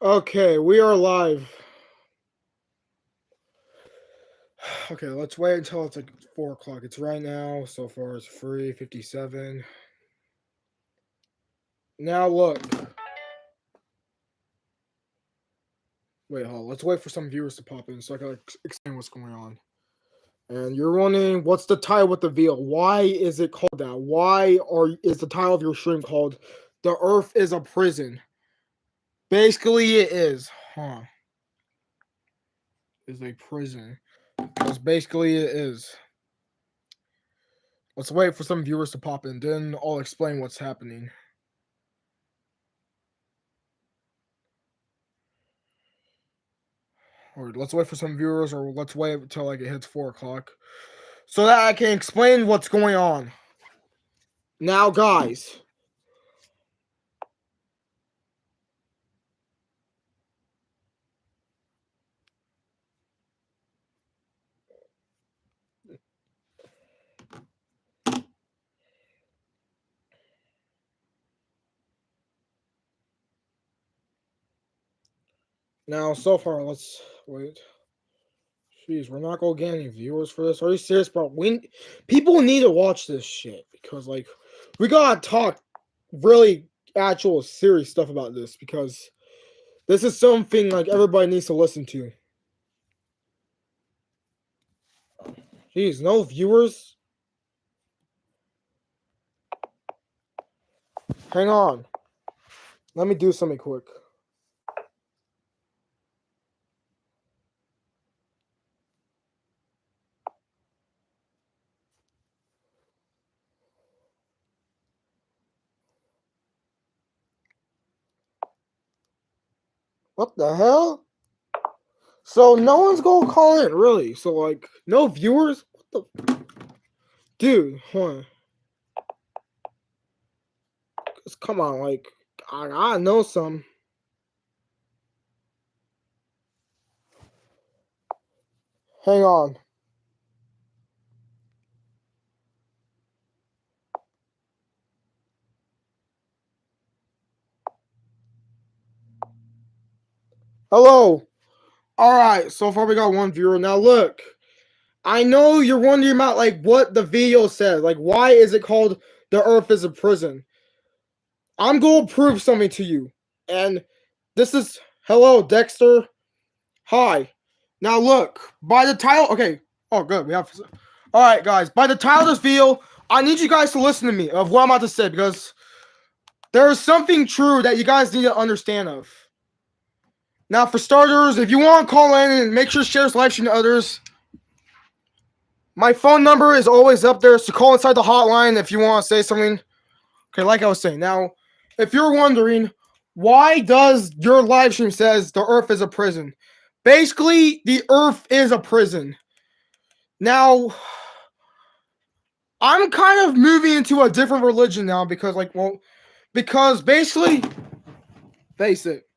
Okay, we are live. Okay, let's wait until it's like 4 o'clock. It's right now. So far, it's 3:57. Now, look. Wait, hold on. Let's wait for some viewers to pop in so I can explain what's going on. And you're wondering, what's the title with the veil? Why is it called that? Is the title of your stream called The Earth is a Prison? Basically, it is. It's a prison. Because basically, it is. Let's wait for some viewers to pop in, then I'll explain what's happening. Or let's wait for some viewers, or let's wait until like it hits 4 o'clock, so that I can explain what's going on. Now, guys. Now, so far, let's wait. Jeez, we're not gonna get any viewers for this. Are you serious, bro? People need to watch this shit because, like, we gotta talk really actual serious stuff about this because this is something like everybody needs to listen to. Jeez, no viewers? Hang on. Let me do something quick. What the hell? So no one's gonna call in, really? So like, no viewers? What the, dude? Hold on. Just come on, like, I know some. Hang on. Hello. All right. So far we got one viewer. Now look, I know you're wondering about like what the video says. Like, why is it called "The Earth is a Prison"? I'm gonna prove something to you. And this is hello, Dexter. Hi. Now look, by the title. Okay. Oh, good. We have. All right, guys. By the title of this video, I need you guys to listen to me of what I'm about to say because there is something true that you guys need to understand of. Now, for starters, if you want to call in and make sure to share this live stream to others, my phone number is always up there, so call inside the hotline if you want to say something. Okay, like I was saying. Now, if you're wondering, why does your live stream says the Earth is a prison? Basically, the Earth is a prison. Now, I'm kind of moving into a different religion now because basically, face it,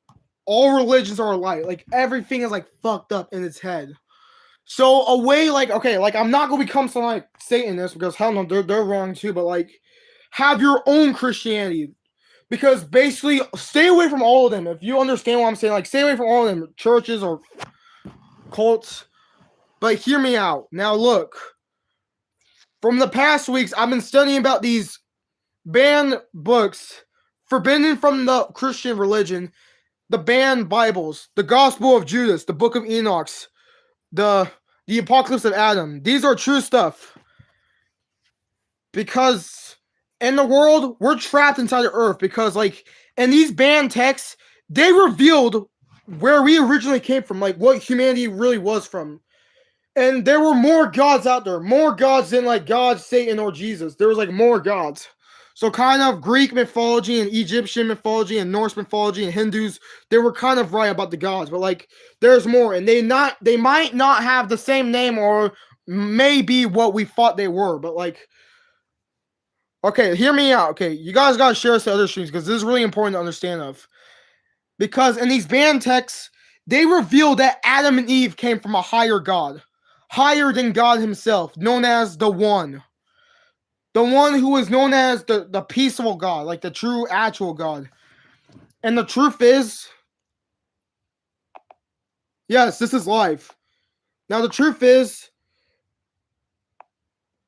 all religions are alike. Like, everything is like fucked up in its head. So a way like, okay, like I'm not gonna become some like Satanist because hell no, they're wrong too, but like have your own Christianity. Because basically stay away from all of them. If you understand what I'm saying, like stay away from all of them, churches or cults. But hear me out. Now look, from the past weeks, I've been studying about these banned books, forbidden from the Christian religion, the banned Bibles, the Gospel of Judas, the Book of Enoch, the Apocalypse of Adam. These are true stuff. Because in the world, we're trapped inside the earth. Because, like, in these banned texts, they revealed where we originally came from, like, what humanity really was from. And there were more gods out there. More gods than, like, God, Satan, or Jesus. There was, like, more gods. So kind of Greek mythology and Egyptian mythology and Norse mythology and Hindus, they were kind of right about the gods, but like there's more, and they might not have the same name or maybe what we thought they were, but like, okay, hear me out. Okay, you guys gotta share this to other streams because this is really important to understand of. Because in these banned texts, they reveal that Adam and Eve came from a higher God, higher than God himself, known as the One. The one who is known as the peaceful God, like the true actual God. And the truth is, Yes, this is live. Now the truth is,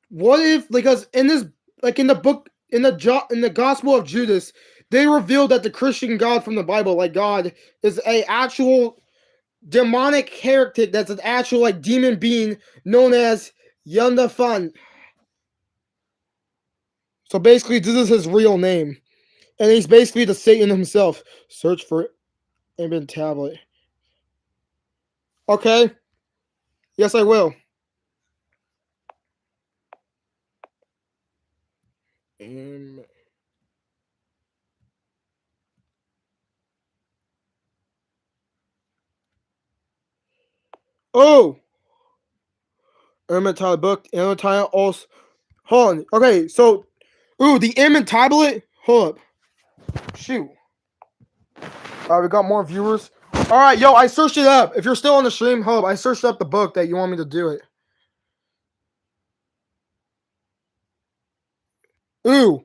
what if, because in this, like in the book, in the Gospel of Judas, they revealed that the Christian God from the Bible, like God, is a actual demonic heretic. That's an actual like demon being known as Yundafan. So basically, this is his real name, and he's basically the Satan himself. Search for Amen tablet. Okay. Yes, I will. Oh, Emmett book. Emmett also. Hold on. Okay, so, the Emmett tablet. Hold up. Shoot. All right, we got more viewers. All right, yo, I searched it up. If you're still on the stream, hold up. I searched up the book that you want me to do it. Ooh.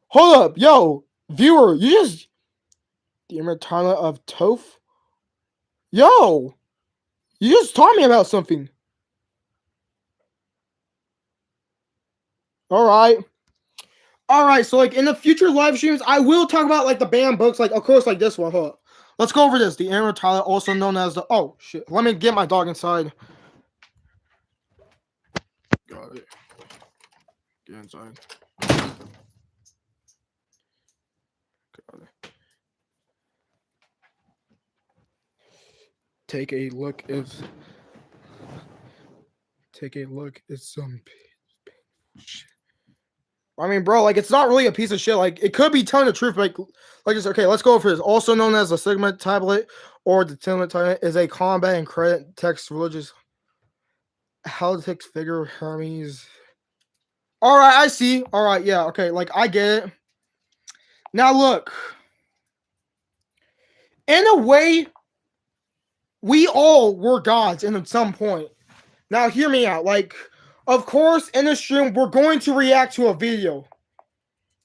Hold up, yo, viewer, you just the Emmett of Toph. Yo, you just taught me about something. All right. All right, so like in the future live streams, I will talk about like the banned books, like of course like this one. Hold up. Let's go over this. The Emmett Tyler, also known as the oh shit. Let me get my dog inside. Got it. Get inside. Got it. Take a look. Take a look at some shit. I mean, bro, like it's not really a piece of shit. Like it could be telling the truth, like just okay. Let's go for this. Also known as the Sigma tablet or the Tilma tablet is a combat and credit text religious Halitic figure Hermes. All right, I see. All right, yeah, okay. Like I get it. Now look, in a way, we all were gods in at some point. Now hear me out. Like, of course, in this stream, we're going to react to a video.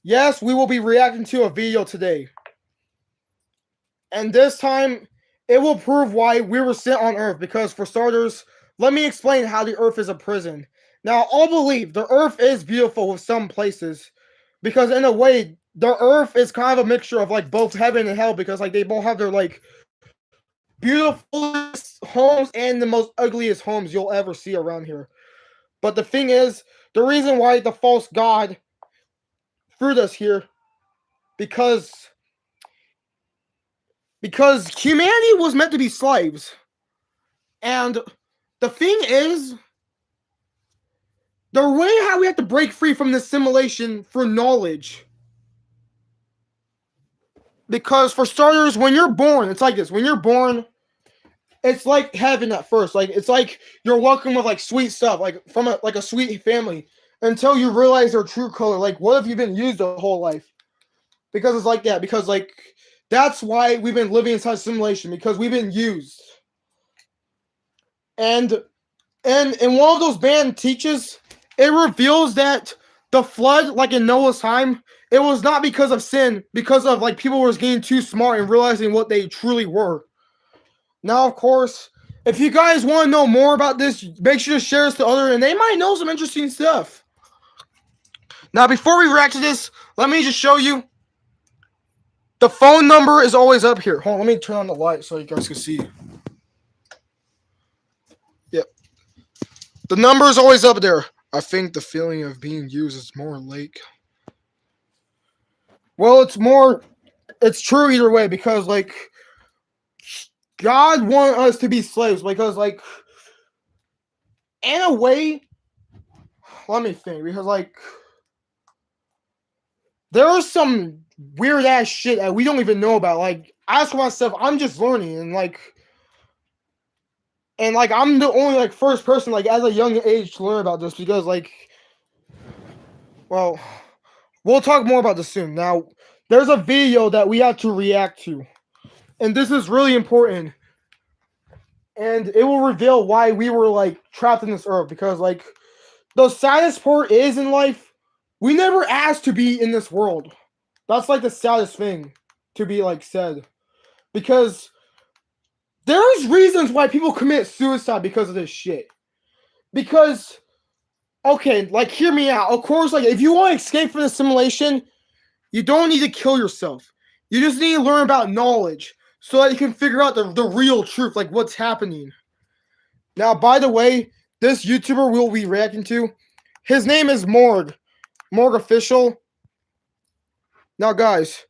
Yes, we will be reacting to a video today. And this time, it will prove why we were sent on Earth. Because for starters, let me explain how the Earth is a prison. Now, I'll believe the Earth is beautiful with some places. Because in a way, the Earth is kind of a mixture of like both heaven and hell. Because like they both have their like beautiful homes and the most ugliest homes you'll ever see around here. But the thing is, the reason why the false god threw us here, because humanity was meant to be slaves. And the thing is, the way how we have to break free from this simulation for knowledge. Because for starters, when you're born, it's like this. When you're born, it's like heaven at first. Like it's like you're welcome with like sweet stuff, like from a sweet family, until you realize their true color. Like, what have you been used the whole life? Because it's like that. Because like that's why we've been living inside simulation, because we've been used. And in one of those banned teaches, it reveals that the flood, like in Noah's time, it was not because of sin, because of like people were getting too smart and realizing what they truly were. Now, of course, if you guys want to know more about this, make sure to share this to others, and they might know some interesting stuff. Now, before we react to this, let me just show you. The phone number is always up here. Hold on, let me turn on the light so you guys can see. Yep. The number is always up there. I think the feeling of being used is more like... Well, it's true either way, because, like, God wanted us to be slaves, because, like, in a way, let me think, because, like, there is some weird ass shit that we don't even know about. Like, as for myself, I'm just learning, and like I'm the only like first person like as a young age to learn about this, because like, well, we'll talk more about this soon. Now, there's a video that we have to react to, and this is really important, and it will reveal why we were like trapped in this earth. Because like, the saddest part is in life, we never asked to be in this world. That's like the saddest thing to be like said, because there's reasons why people commit suicide because of this shit. Because, okay, like, hear me out. Of course, like, if you want to escape from the simulation, you don't need to kill yourself. You just need to learn about knowledge so that you can figure out the real truth, like what's happening. Now, by the way, this YouTuber we'll be reacting to, his name is Morg Official. Now, guys,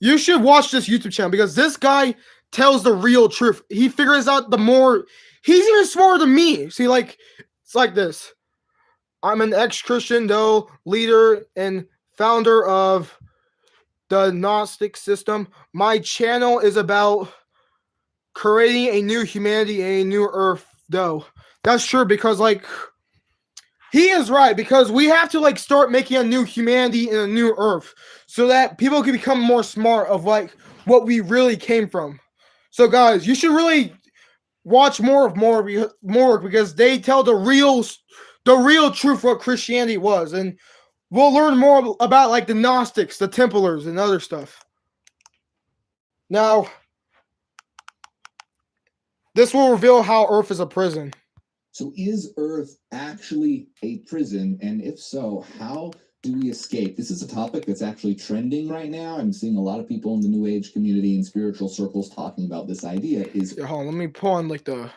you should watch this YouTube channel because this guy tells the real truth. He figures out the more. He's even smarter than me. See, like, it's like this. I'm an ex-Christian, though, leader and founder of the Gnostic system. My channel is about creating a new humanity, a new earth, though. That's true because, like, he is right because we have to, like, start making a new humanity and a new earth so that people can become more smart of, like, what we really came from. So, guys, you should really watch more because they tell the real truth what Christianity was, and we'll learn more about, like, the Gnostics, the Templars, and other stuff. Now, this will reveal how Earth is a prison. So is Earth actually a prison? And if so, how do we escape? This is a topic that's actually trending right now. I'm seeing a lot of people in the New Age community and spiritual circles talking about this idea. Yeah, hold on, let me pull on, like, the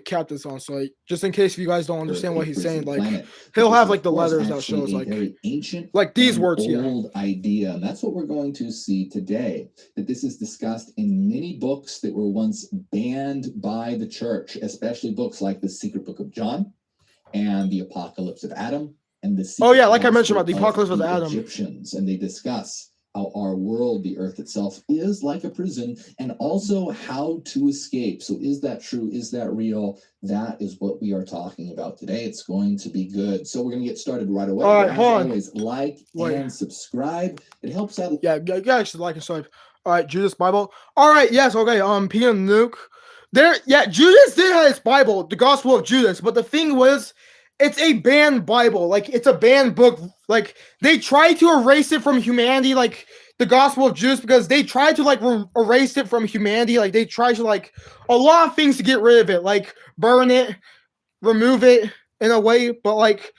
captain's on, so, like, just in case if you guys don't understand what he's saying, like, he'll have, like, the letters that shows, like, very ancient, like these words, old idea, and that's what we're going to see today. That this is discussed in many books that were once banned by the church, especially books like the Secret Book of John and the Apocalypse of Adam and the Secret like I mentioned about the Apocalypse of Adam. Egyptians, and they discuss how our world, the earth itself, is like a prison, and also how to escape. So is that true? Is that real? That is what we are talking about today. It's going to be good. So we're going to get started right away. All right, hold on. Always, like and subscribe. It helps out. Yeah, you guys should like and subscribe. All right, Judas Bible. All right, yes, okay. Peter and Luke. Judas did have his Bible, the Gospel of Judas, but the thing was, it's a banned Bible. Like, it's a banned book. Like, they tried to erase it from humanity, like the Gospel of Judas, because they tried to, like, erase it from humanity. Like, they tried to, like, a lot of things to get rid of it, like burn it, remove it in a way. But, like,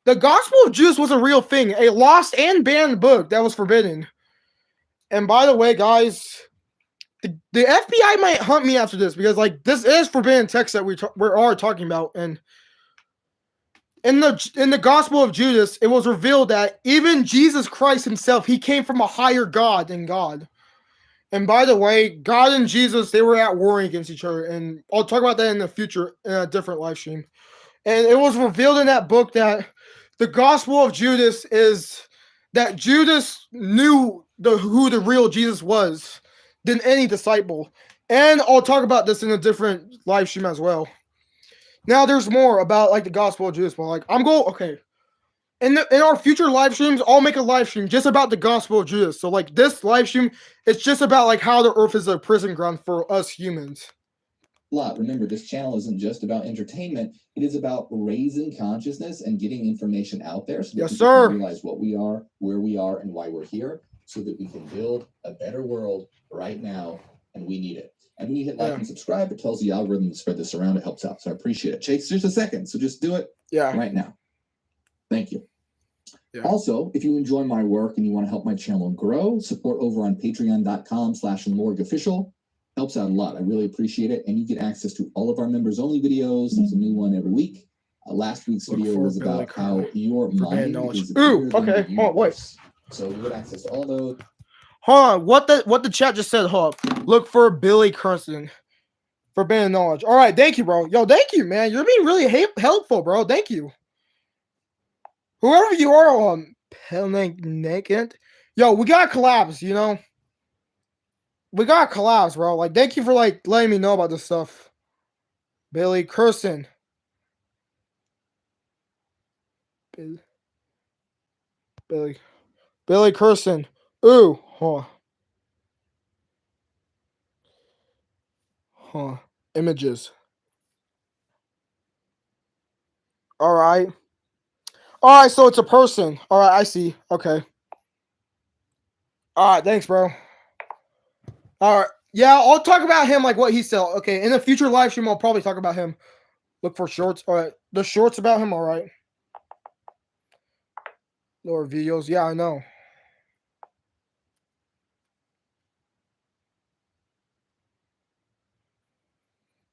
the Gospel of Judas was a real thing, a lost and banned book that was forbidden. And by the way, guys, the FBI might hunt me after this because, like, this is forbidden text that we are talking about. And in the Gospel of Judas, it was revealed that even Jesus Christ himself, he came from a higher God than God. And by the way, God and Jesus, they were at war against each other. And I'll talk about that in the future in a different live stream. And it was revealed in that book that the Gospel of Judas is that Judas knew who the real Jesus was than any disciple. And I'll talk about this in a different live stream as well. Now, there's more about, like, the Gospel of Judas, but, like, okay. In our future live streams, I'll make a live stream just about the Gospel of Judas. So, like, this live stream, it's just about, like, how the earth is a prison ground for us humans. Remember, this channel isn't just about entertainment. It is about raising consciousness and getting information out there so that we can realize what we are, where we are, and why we're here, so that we can build a better world right now, and we need it. And when you hit like and subscribe, it tells the algorithm to spread this around. It helps out. So I appreciate it. Chase, just a second. So just do it right now. Thank you. Yeah. Also, if you enjoy my work and you want to help my channel grow, support over on patreon.com/morgofficial. Helps out a lot. I really appreciate it. And you get access to all of our members only videos. There's a new one every week. Last week's video was about how your mind is okay. Oh, wait. So you get access to all those. Hold on, what the chat just said, hold up. Look for Billy Kirsten. Forbidden knowledge. All right, thank you, bro. Yo, thank you, man. You're being really helpful, bro. Thank you. Whoever you are, naked. Yo, we got collabs, you know? We got collabs, bro. Like, thank you for, like, letting me know about this stuff. Billy Kirsten. Billy Kirsten. Ooh. Images. All right, so it's a person. All right, I see. Okay. All right, thanks, bro. All right. Yeah, I'll talk about him like what he said. Okay, in the future live stream, I'll probably talk about him. Look for shorts. All right, the shorts about him. All right. Lower videos. Yeah, I know.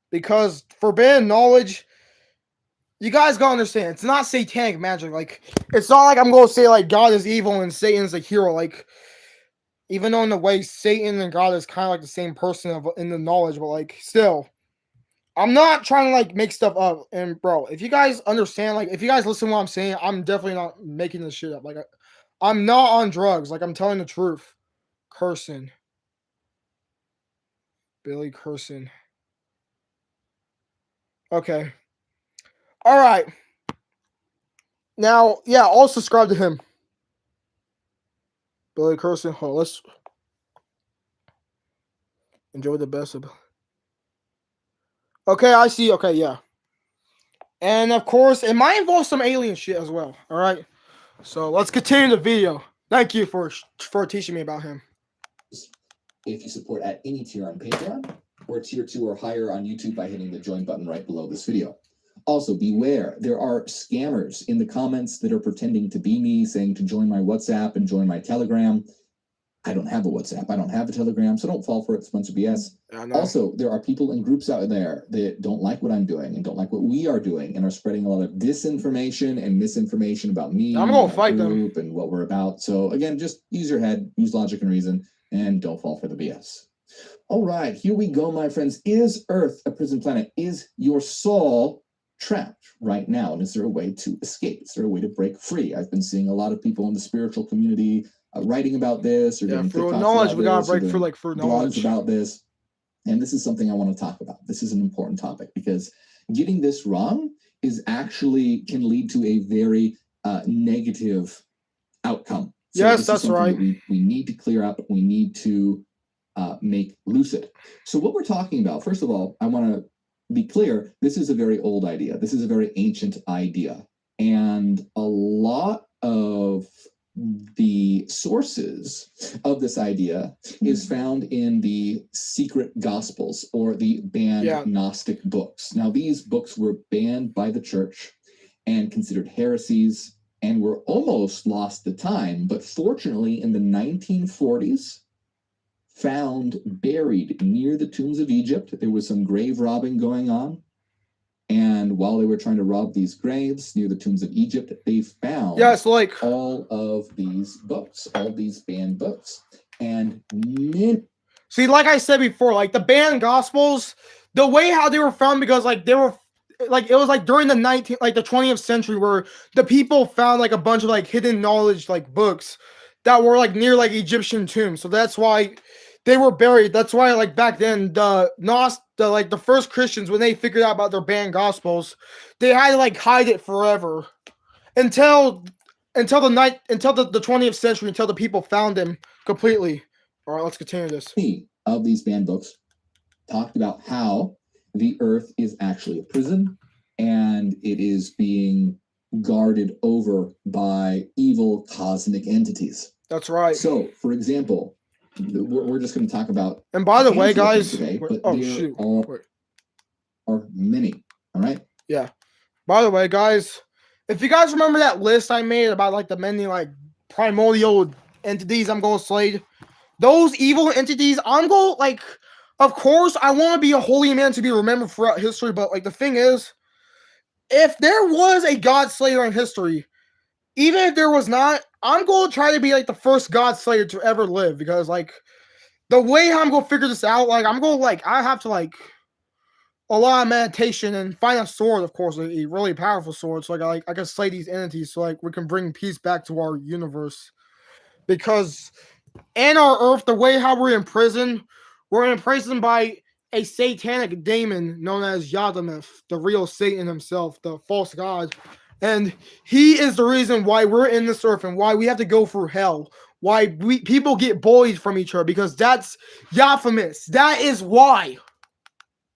Because forbidden knowledge, you guys gotta understand, it's not satanic magic. Like, it's not like I'm gonna say like God is evil and Satan's the hero. Like, even though in the way Satan and God is kind of like the same person in the knowledge, but like still, I'm not trying to like make stuff up. And bro, if you guys understand, like if you guys listen to what I'm saying, I'm definitely not making this shit up. Like I'm not on drugs. Like I'm telling the truth. Cursing. Billy cursing. Okay. All right. Now, yeah, I'll subscribe to him. Billy cursing. Oh, let's enjoy the best of. Okay, I see. Okay, yeah. And of course, it might involve some alien shit as well. All right. So let's continue the video. Thank you for teaching me about him. If you support at any tier on Patreon or tier 2 or higher on YouTube by hitting the join button right below this video. Also, beware, there are scammers in the comments that are pretending to be me, saying to join my WhatsApp and join my Telegram. I don't have a WhatsApp. I don't have a Telegram, so don't fall for it. It's a bunch of BS. Also, there are people in groups out there that don't like what I'm doing and don't like what we are doing and are spreading a lot of disinformation and misinformation about me, I'm gonna fight them, and what we're about. So again, just use your head, use logic and reason, and don't fall for the BS. All right, here we go, my friends. Is Earth a prison planet? Is your soul trapped right now? And is there a way to escape? Is there a way to break free? I've been seeing a lot of people in the spiritual community writing about this, or doing through knowledge, we gotta break through blogs about this. And this is something I want to talk about. This is an important topic because getting this wrong is actually can lead to a very negative outcome. So yes, that's right. We need to clear up. We need to make lucid. So what we're talking about, first of all, I want to be clear. This is a very old idea. This is a very ancient idea. And a lot of the sources of this idea is found in the secret gospels or the banned Gnostic books. Now, these books were banned by the church and considered heresies and were almost lost to time, but fortunately in the 1940s, found buried near the tombs of Egypt. There was some grave robbing going on. And while they were trying to rob these graves near the tombs of Egypt, they found all of these books, all these banned books. And see, like I said before, like the banned gospels, the way how they were found, because like they were like it was like during the 20th century where the people found like a bunch of like hidden knowledge like books that were like near like Egyptian tombs. So that's why they were buried. That's why like back then the first Christians, when they figured out about their banned gospels, they had to like hide it forever until the 20th century, until the people found them completely. All right, let's continue this. Of these banned books talked about how the earth is actually a prison and it is being guarded over by evil cosmic entities. That's right. So, for example, we're just going to talk about. And by the way, guys, today, but are many. All right. Yeah. By the way, guys, if you guys remember that list I made about like the many like primordial entities I'm going to slay, those evil entities, I'm going like. Of course, I want to be a holy man to be remembered throughout history, but like the thing is, if there was a God Slayer in history, even if there was not, I'm going to try to be like the first God Slayer to ever live, because like the way I'm going to figure this out, like I'm going to like, I have to like a lot of meditation and find a sword, of course, a really powerful sword. So like I can slay these entities so like we can bring peace back to our universe. Because in our earth, the way how we're imprisoned by a satanic demon known as Yadameth, the real Satan himself, the false god. And he is the reason why we're in this earth and why we have to go through hell. Why people get bullied from each other, because that's Yahphamis. That is why.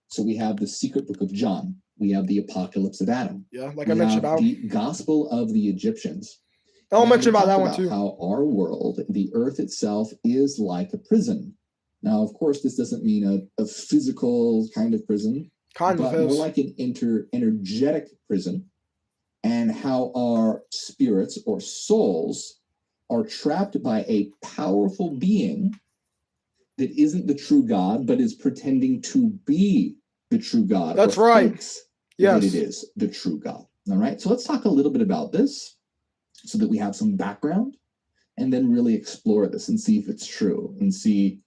So we have the secret book of John. We have the Apocalypse of Adam. Yeah, like I mentioned about the Gospel of the Egyptians. I'll mention about that one too. How our world, the earth itself, is like a prison. Now, of course, this doesn't mean a physical kind of prison, but more like an energetic prison, and how our spirits or souls are trapped by a powerful being that isn't the true God, but is pretending to be the true God. That's right. Yes. That it is the true God. All right. So let's talk a little bit about this so that we have some background, and then really explore this and see if it's true, and see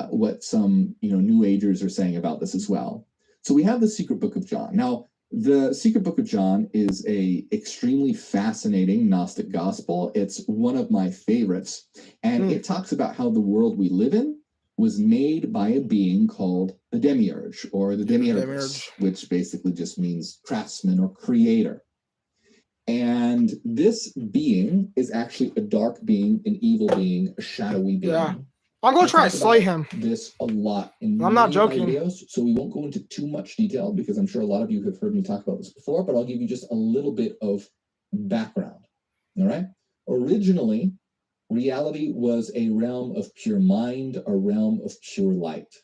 what some New Agers are saying about this as well. So we have the Secret Book of John. Now, the Secret Book of John is a extremely fascinating Gnostic gospel. It's one of my favorites, and it talks about how the world we live in was made by a being called the Demiurge, or the Demiurge, which basically just means craftsman or creator. And this being is actually a dark being, an evil being, a shadowy being. Yeah. I'm going to try to slay him. This a lot in I'm not joking. Videos, so we won't go into too much detail because I'm sure a lot of you have heard me talk about this before, but I'll give you just a little bit of background. All right? Originally, reality was a realm of pure mind, a realm of pure light.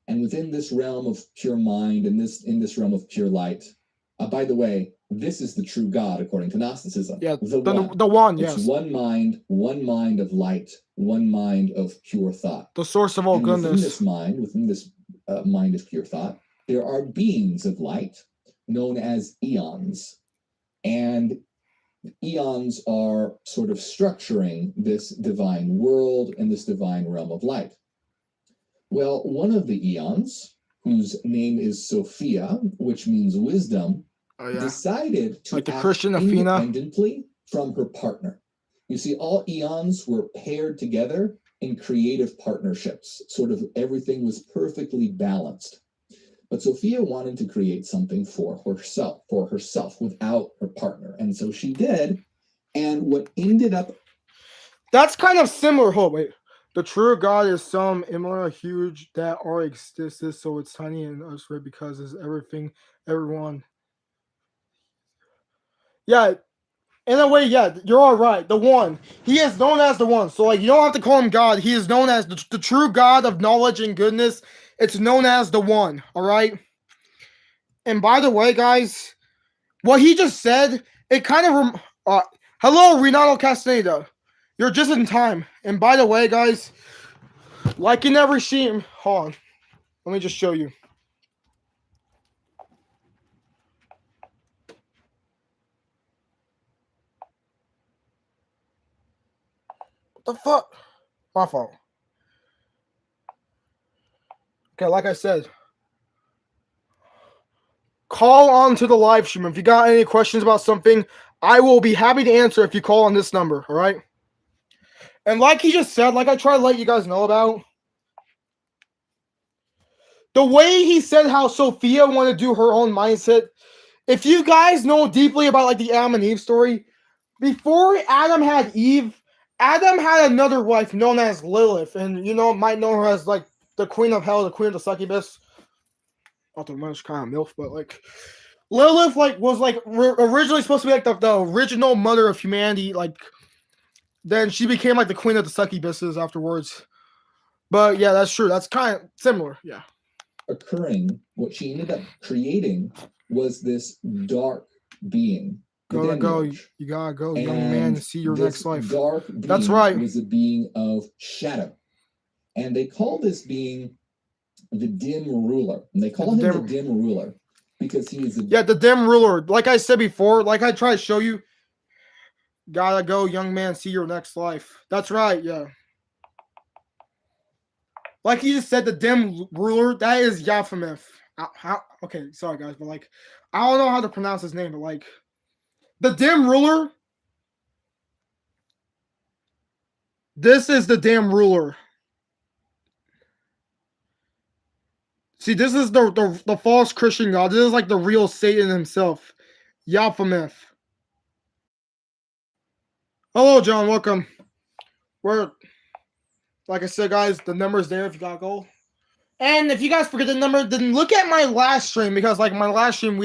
And within this realm of pure mind, and in this realm of pure light, by the way, this is the true God according to Gnosticism. Yeah, the one, yes. It's one mind of light, one mind of pure thought. The source of all goodness. Within this mind of pure thought, there are beings of light known as eons. And eons are sort of structuring this divine world and this divine realm of light. Well, one of the eons, whose name is Sophia, which means wisdom, decided to act independently from her partner. You see, all eons were paired together in creative partnerships. Sort of everything was perfectly balanced. But Sophia wanted to create something for herself without her partner. And so she did. And what ended up... That's kind of similar. Hold, wait. The true God is some immortal, huge, that are existed, so it's tiny and us, right? Because it's everything, everyone. Yeah, in a way, yeah, you're all right. The one. He is known as the one. So, like, you don't have to call him God. He is known as the true God of knowledge and goodness. It's known as the one, all right? And by the way, guys, what he just said, it kind of... hello, Renato Castaneda. You're just in time. And by the way, guys, like in every stream... Hold on. Let me just show you. The fuck? My fault. Okay, like I said, call on to the live stream. If you got any questions about something, I will be happy to answer if you call on this number, all right? And like he just said, like I try to let you guys know about, the way he said how Sophia wanted to do her own mindset, if you guys know deeply about like the Adam and Eve story, before Adam had Eve, Adam had another wife known as Lilith, and might know her as like the queen of hell, the queen of the succubus. Not the much kind of MILF, but like Lilith was originally supposed to be like the original mother of humanity. Like then she became like the queen of the succubuses afterwards. But yeah, that's true. That's kind of similar. Yeah. Occurring, what she ended up creating was this dark being. You gotta go, young man, and see your next life. Dark being That's right. Was a being of shadow. And they call this being the dim ruler. And they call him the dim ruler because he is the dim ruler. Like I said before, like I try to show you, gotta go, young man, see your next life. That's right, yeah. Like he just said, the dim ruler, that is Baphomet. Okay, sorry guys, but like, I don't know how to pronounce his name, but like, the dim ruler, this is the dim ruler. See, this is the false Christian God. This is like the real Satan himself. Baphomet. Hello, John. Welcome. Like I said, guys, the number's there if you gotta go. And if you guys forget the number, then look at my last stream, because like my last stream,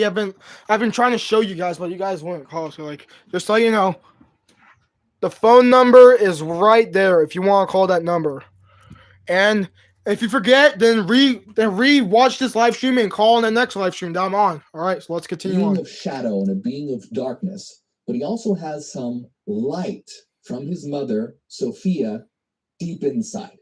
I've been trying to show you guys, but you guys wouldn't call. So like, just so you know, the phone number is right there if you want to call that number. And if you forget, then re-watch this live stream and call on the next live stream that I'm on. All right, so let's continue being on. of shadow and a being of darkness, but he also has some light from his mother, Sophia, deep inside.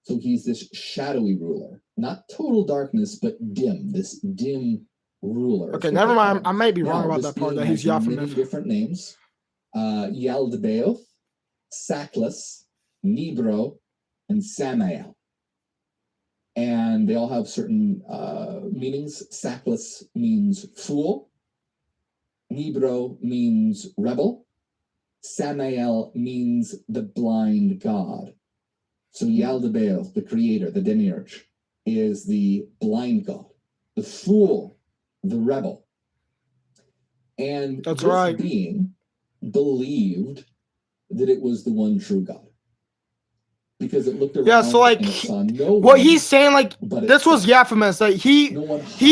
So he's this shadowy ruler, not total darkness, but dim, this dim ruler. Okay, never mind. I might be wrong about that part. That he's many different names: Yaldabaoth, Saklas, Nibro, and Samael. And they all have certain meanings. Saklas means fool. Nibro means rebel. Samael means the blind god. So Yaldabaoth, the creator, the demiurge, is the blind god, the fool, the rebel. And that's this right. being believed that it was the one true God. Because it looked around. Yeah, so like what he's saying, like this was Yaphemus, like he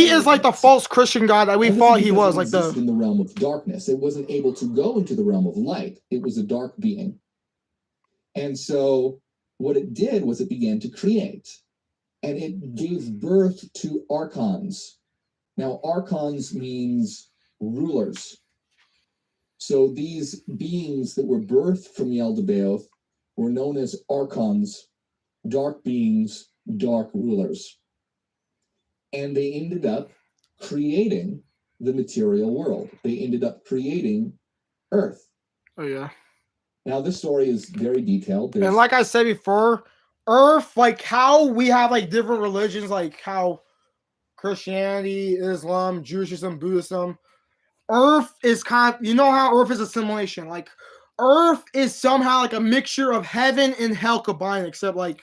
is like the false Christian God that we thought he was, like in the realm of darkness. It wasn't able to go into the realm of light. It was a dark being. And so what it did was it began to create, and it gave birth to archons. Now, archons means rulers. So these beings that were birthed from Yaldabaoth were known as archons, dark beings, dark rulers. And they ended up creating the material world. They ended up creating Earth. Oh, yeah. Now, this story is very detailed. And like I said before, Earth, like how we have like different religions, like how Christianity, Islam, Judaism, Buddhism, Earth is kind of, you know how Earth is a simulation. Like Earth is somehow like a mixture of heaven and hell combined, except like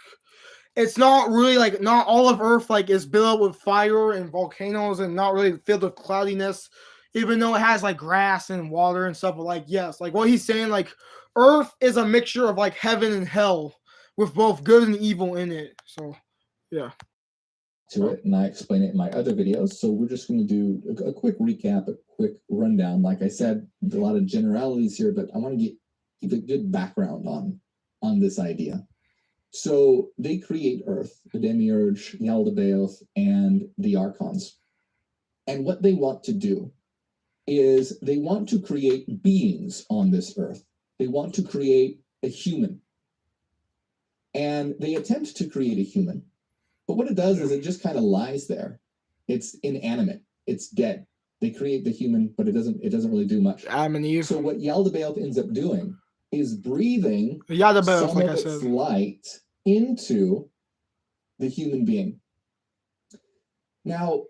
it's not really like, not all of Earth like is built with fire and volcanoes and not really filled with cloudiness, even though it has like grass and water and stuff. But like, yes, like what he's saying, like Earth is a mixture of like heaven and hell with both good and evil in it. So yeah. To it, and I explain it in my other videos. So we're just going to do a quick recap, a quick rundown. Like I said, a lot of generalities here, but I want to give a good background on this idea. So they create Earth, the demiurge, Yaldabaoth, and the archons. And what they want to do is they want to create beings on this Earth. They want to create a human. And they attempt to create a human. But what it does is it just kind of lies there. It's inanimate. It's dead. They create the human, but it doesn't really do much. Adam and Eve. So what Yaldabaoth ends up doing is breathing Yaldabaoth, some like of I its said, light into the human being. Now,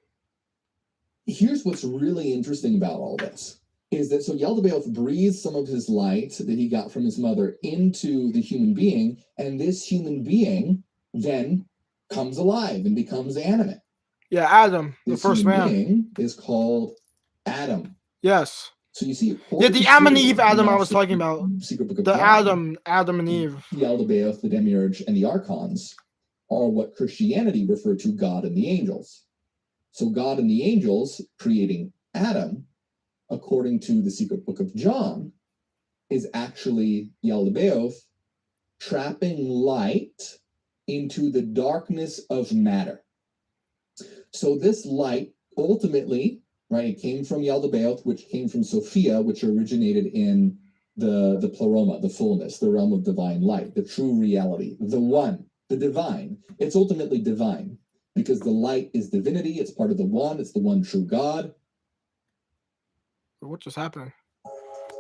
here's what's really interesting about all this, is that so Yaldabaoth breathes some of his light that he got from his mother into the human being, and this human being then comes alive and becomes animate. Yeah, Adam, the first man. Being is called Adam. Yes. So you see, yeah, the Adam and Eve Adam I was talking about. Secret Book of the John, Adam and Eve. Yaldabaoth, the demiurge, and the archons are what Christianity referred to God and the angels. So God and the angels creating Adam, according to the Secret Book of John, is actually Yaldabaoth trapping light into the darkness of matter. So this light ultimately, right, it came from Yaldabaoth, which came from Sophia, which originated in the pleroma, the fullness, the realm of divine light, the true reality, the one, the divine. It's ultimately divine because the light is divinity. It's part of the one. It's the one true God. What just happened?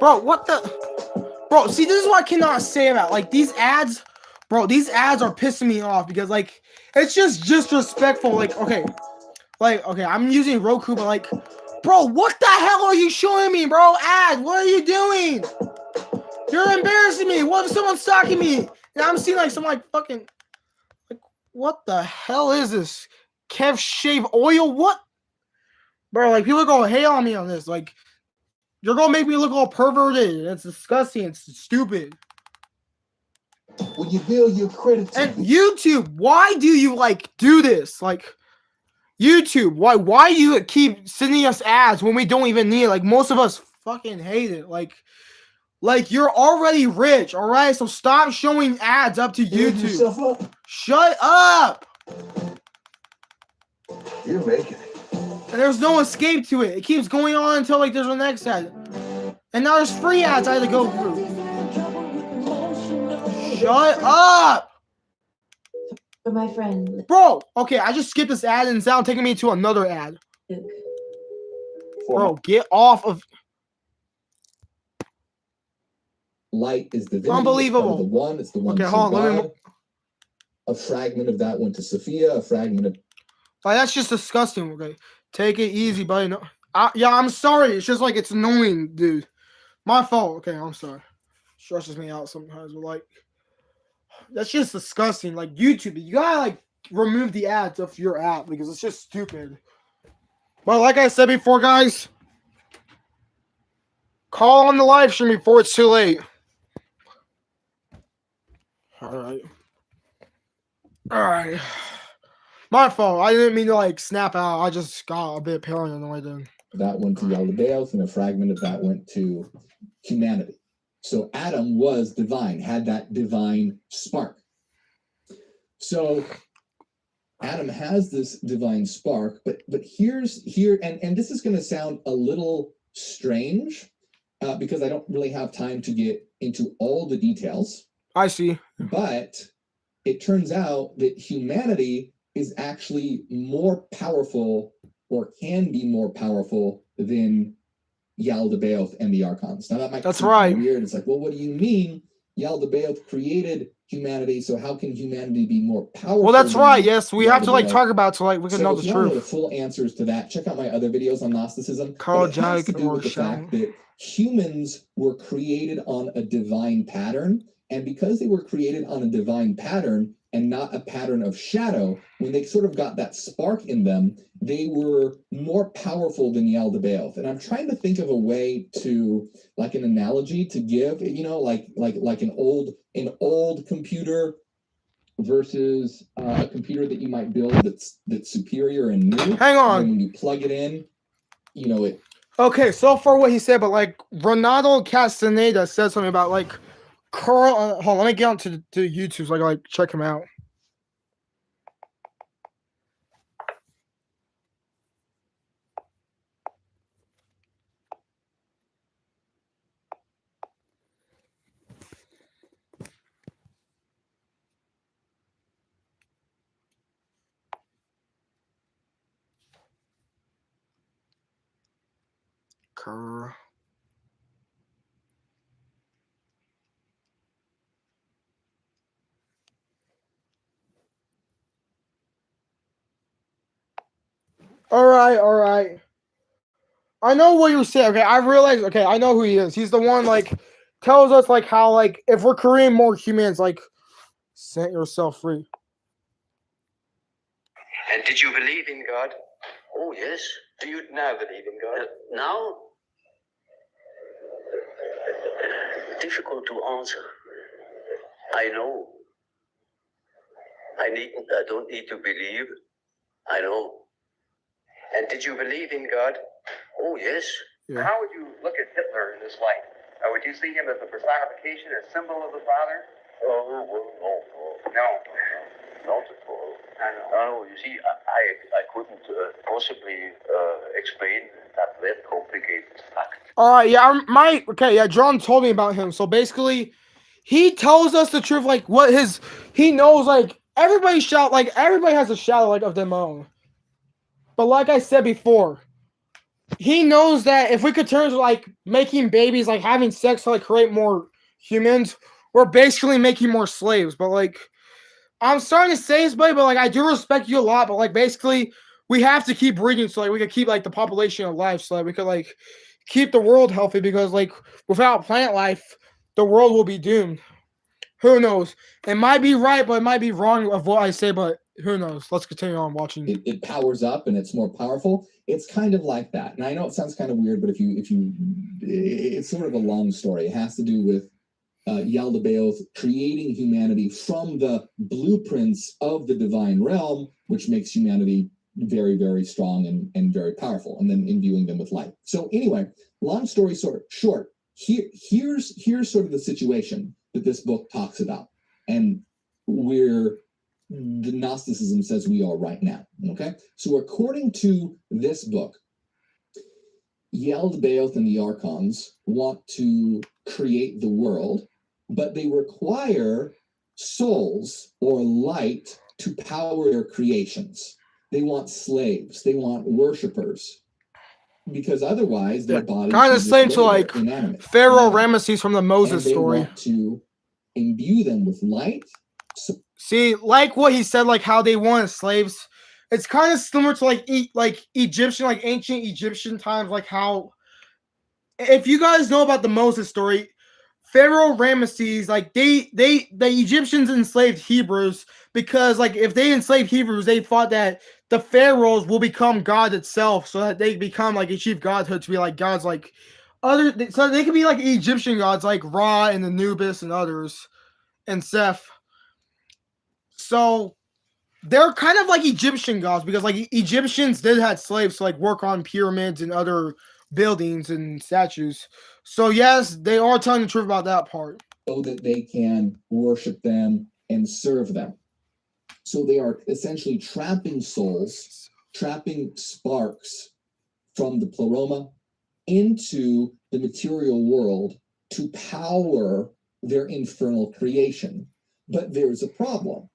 Bro, what the? Bro, see, this is what I cannot say about, like, these ads. Bro, these ads are pissing me off because, like, it's just disrespectful. Like, okay, I'm using Roku, but, like, bro, what the hell are you showing me, bro? Ad, what are you doing? You're embarrassing me. What if someone's stalking me? And I'm seeing, like, some, like, fucking, like, what the hell is this? Kev Shave Oil? What? Bro, like, people are going to hate on me on this. Like, you're going to make me look all perverted. It's disgusting. It's stupid. When you build your credit, and YouTube, why do you like do this? Like YouTube, why do you keep sending us ads when we don't even need it? Like most of us fucking hate it. Like Like, you're already rich, all right? So stop showing ads up to YouTube. Shut up. You're making it. And there's no escape to it. It keeps going on until, like, there's a next ad. And now there's free ads I had to go through. Shut up. For my friend. Bro, okay, I just skipped this ad and it's now taking me to another ad. Luke. Bro, get off of... Light is divinity. Unbelievable. The one, it's the one. Okay, hold on. Let me... A fragment of that went to Sophia. A fragment of... Like, that's just disgusting. Okay, take it easy, buddy. No, yeah, I'm sorry. It's just like it's annoying, dude. My fault. Okay, I'm sorry. Stresses me out sometimes. But like, that's just disgusting. Like YouTube, you gotta like remove the ads of your app because it's just stupid. But like I said before, guys, call on the live stream before it's too late. All right. My fault. I didn't mean to like snap out. I just got a bit paranoid then. That went to Yaldabaoth, and a fragment of that went to humanity. So Adam was divine, had that divine spark. So Adam has this divine spark, but here, and this is going to sound a little strange because I don't really have time to get into all the details. I see. But it turns out that humanity is actually more powerful, or can be more powerful than Yaldabaoth and the Archons. Now that might That's seem right. weird. It's like, well, what do you mean? Yaldabaoth created humanity, so how can humanity be more powerful? Well, that's right. Yes, we have to like Yaldabaoth? talk about so like we can know if the you want to know truth. the full answers to that, check out my other videos on Gnosticism. Carl But it has to Jack do with the or fact that humans were created on a divine pattern, and because they were created on a divine pattern and not a pattern of shadow, when they sort of got that spark in them, they were more powerful than Yaldabaoth. And I'm trying to think of a way to, like an analogy to give, you know, like an old computer versus a computer that you might build that's superior and new. Hang on. And when you plug it in, you know it. Okay, so far what he said, but like Renato Castaneda said something about like Carl. Hold on, let me get on to YouTube so I can like check him out. Carl. All right. I know what you're saying. Okay, I realize. Okay, I know who he is. He's the one like tells us like how like if we're creating more humans, like set yourself free. And did you believe in God? Oh yes. Do you now believe in God? Now? Difficult to answer. I know. I don't need to believe. I know. And did you believe in God? Oh, yes. Yeah. How would you look at Hitler in this light? Would you see him as a personification or symbol of the Father? Oh, well, no. Not at all. No, you see, I couldn't possibly explain that complicated fact. All right, yeah, John told me about him. So basically, he tells us the truth, like what he knows, like everybody has a shadow like of their own. But like I said before, he knows that if we could turn to like making babies, like having sex to like create more humans, we're basically making more slaves. But like, I'm starting to say this, buddy, but like I do respect you a lot. But like basically, we have to keep breeding so like we can keep like the population alive, so like we could like keep the world healthy, because like without plant life, the world will be doomed. Who knows? It might be right, but it might be wrong of what I say, but who knows? Let's continue on watching. It powers up and it's more powerful. It's kind of like that. And I know it sounds kind of weird, but it's sort of a long story. It has to do with Yaldabaoth creating humanity from the blueprints of the divine realm, which makes humanity very, very strong and very powerful, and then imbuing them with light. So anyway, long story short, here's sort of the situation that this book talks about, and where the Gnosticism says we are right now. Okay, so according to this book, Yaldabaoth and the Archons want to create the world, but they require souls or light to power their creations. They want slaves. They want worshipers, because otherwise their bodies kind of same to like inanimate. Pharaoh Ramesses from the Moses and they story. Want to imbue them with light. See, like what he said, like how they wanted slaves. It's kind of similar to like Egyptian, like ancient Egyptian times, like how, if you guys know about the Moses story, Pharaoh Ramesses, like the Egyptians enslaved Hebrews because like if they enslaved Hebrews, they thought that the pharaohs will become God itself, so that they become like achieve godhood to be like gods like other, so they could be like Egyptian gods like Ra and Anubis and others and Seth. So they're kind of like Egyptian gods because like Egyptians did have slaves to like work on pyramids and other buildings and statues. So yes, they are telling the truth about that part. So that they can worship them and serve them. So they are essentially trapping souls, trapping sparks from the pleroma into the material world to power their infernal creation. But there's a problem.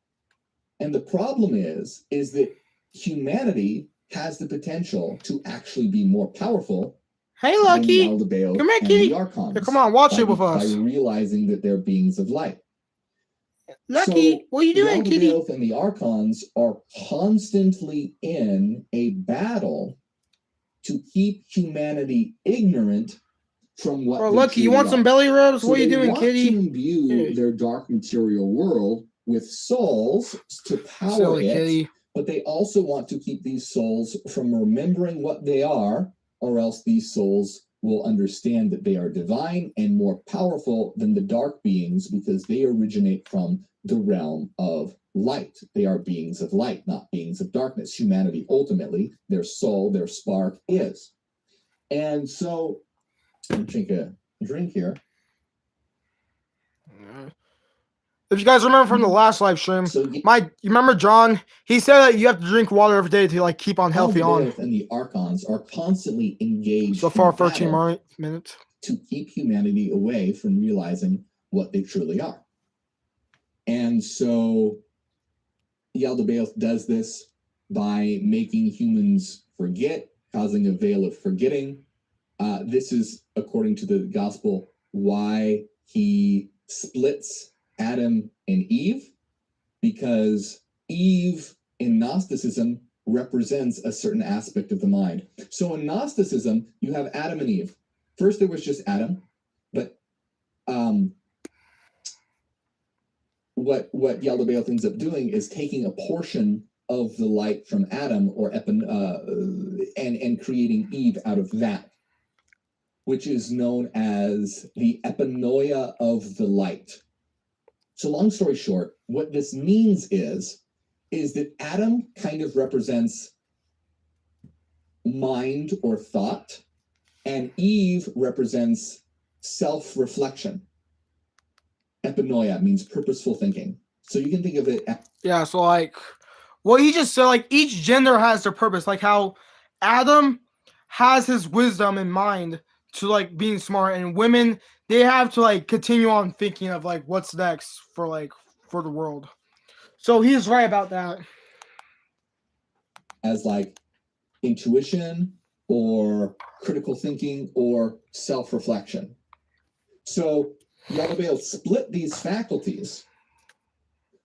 And the problem is that humanity has the potential to actually be more powerful. Hey, Lucky, come here, kitty. Yeah, come on, watch it with us. By realizing that they're beings of light. Lucky, so what are you doing, kitty? Yaldabaoth and the Archons are constantly in a battle to keep humanity ignorant from what. Oh, Lucky, you want some belly rubs? So what are you doing, kitty? To imbue their dark material world with souls to power Silly it, kitty. but they also want to keep these souls from remembering what they are, or else these souls will understand that they are divine and more powerful than the dark beings because they originate from the realm of light. They are beings of light, not beings of darkness. Humanity, ultimately, their soul, their spark is. And so, I'm going to drink a drink here. If you guys remember from the last live stream, you remember John? He said that you have to drink water every day to like keep on healthy on. And the Archons are constantly engaged. So far, 13 minutes to keep humanity away from realizing what they truly are. And so, Yaldabaoth does this by making humans forget, causing a veil of forgetting. This is, according to the gospel, why he splits Adam and Eve, because Eve in Gnosticism represents a certain aspect of the mind. So in Gnosticism, you have Adam and Eve. First, there was just Adam, but what Yaldabaoth ends up doing is taking a portion of the light from Adam and creating Eve out of that, which is known as the epinoia of the light. So long story short, what this means is that Adam kind of represents mind or thought, and Eve represents self-reflection. Epinoia means purposeful thinking. So you can think of it. Yeah, so like what he just said, like each gender has their purpose. Like how Adam has his wisdom in mind to like being smart, and women, they have to like continue on thinking of like what's next for the world. So he's right about that. As like intuition or critical thinking or self-reflection. So Yaldabaoth split these faculties